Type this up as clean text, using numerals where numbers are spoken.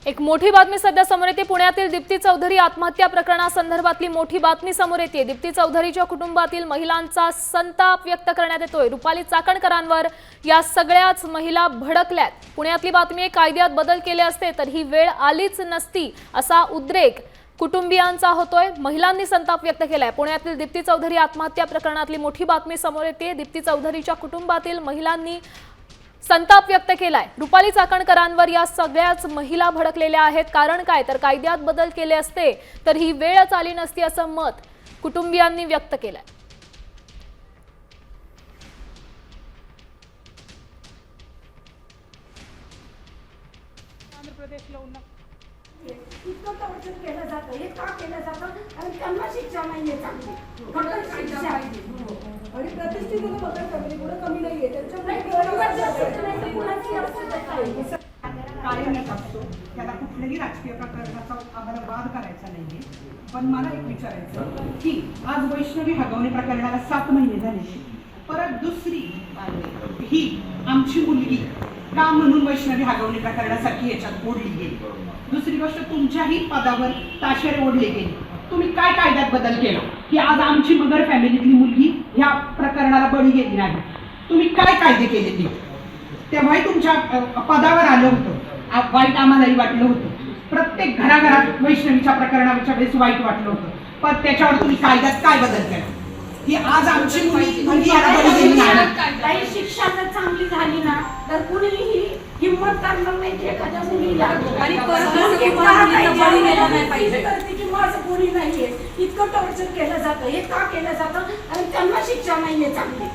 एक मोठी बातमी सध्या समोर येते। पुण्यातील दीप्ती चौधरी आत्महत्या प्रकरणासंदर्भातली मोठी बातमी समोर येते। दीप्ती चौधरीच्या कुटुंबातील महिलांचा संताप व्यक्त करण्यात येतोय। रुपाली चाकणकरांवर या सगळ्याच महिला भडकल्यात। पुण्यातली बातमी आहे, कायद्यात बदल केले असते तर ही वेळ आलीच नसती असा उद्रेक कुटुंबियांचा होतोय। महिलांनी संताप व्यक्त केलाय। पुण्यातील दीप्ती चौधरी आत्महत्या प्रकरणातली मोठी बातमी समोर येते। दीप्ती चौधरीच्या कुटुंबातील महिलांनी संताप व्यक्त केलाय। रुपाली चाकणकरांवर या सगळ्याच महिला भडकलेल्या आहेत। कारण काय तर कायद्यात बदल केले असते तर ही वेळच आली नसती असं मत कुटुंबियांनी व्यक्त केलंय। आंध्र प्रदेशला इतकं टॉर्चर केलं जातं, हे का केलं जातं? आणि त्यांना शिक्षा नाहीये चांगली, कठोर शिक्षा आणि प्रतिष्ठित बदल करणे पुढे कमी नाहीये त्यांच्यामुळे कायमच असतो। त्याला कुठल्याही राजकीय प्रकरणाचा आम्हाला वाद करायचा नाहीये। पण मला एक विचारायचं की आज वैष्णवी हगवणे प्रकरणाला 7 महिने झाले, परत दुसरी ही आमची मुलगी का म्हणून वैष्णवी हगवणे प्रकरणासाठी याच्यात ओढली गेली। दुसरी गोष्ट, तुमच्याही पदावर ताशेरे ओढले गेले। तुम्ही काय कायद्यात बदल केला की आज आमची मगर फॅमिलीतली मुलगी ह्या प्रकरणाला बळी गेली नाही? तुम्ही काय कायदे केले ते? तेव्हाही तुमच्या पदावर आलं होतं, वाईट आम्हालाही वाटलं होतं। प्रत्येक घराघरात वैष्णवीच्या प्रकरणाच्या वेळेस वाईट वाटलं होतं, पण त्याच्यावर तुम्ही कायद्यात काय बदल केला की आज आमची मुलगी याला बळी गेली नाही? काही शिक्षा जर चांगली झाली ना तर कुणीही हिंमत करणार नाही की एखाद्या मुलीला आणि माझं कोणी नाहीये। इतकं टॉर्चर केलं जातं, हे का केलं जातं? आणि त्यांना शिक्षा नाहीये चांगली।